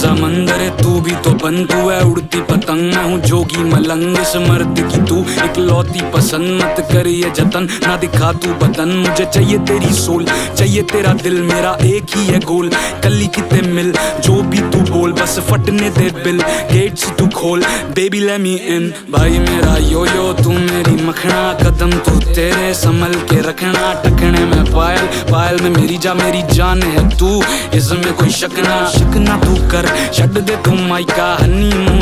समंदर है तू भी तो बन, तू है उड़ती पतंग, मैं हूँ जोगी मलंग, इस मर्द की तू इकलौती पसंद। मत कर ये जतन, ना दिखा तू बदन, मुझे चाहिए तेरी सोल, चाहिए तेरा दिल, मेरा एक ही है गोल। कली किते मिल जो भी तू बोल, बस फटने दे बिल, गेट्स तू खोल, बेबी लेट मी इन। भाई मेरा यो यो तू मेरी मखना, कदम तू तेरे संभल के रखना। टकने में पायल, पायल में मेरी जान है तू, इसमें कोई शक ना तू कर, छड़ दे तू माइका हनी।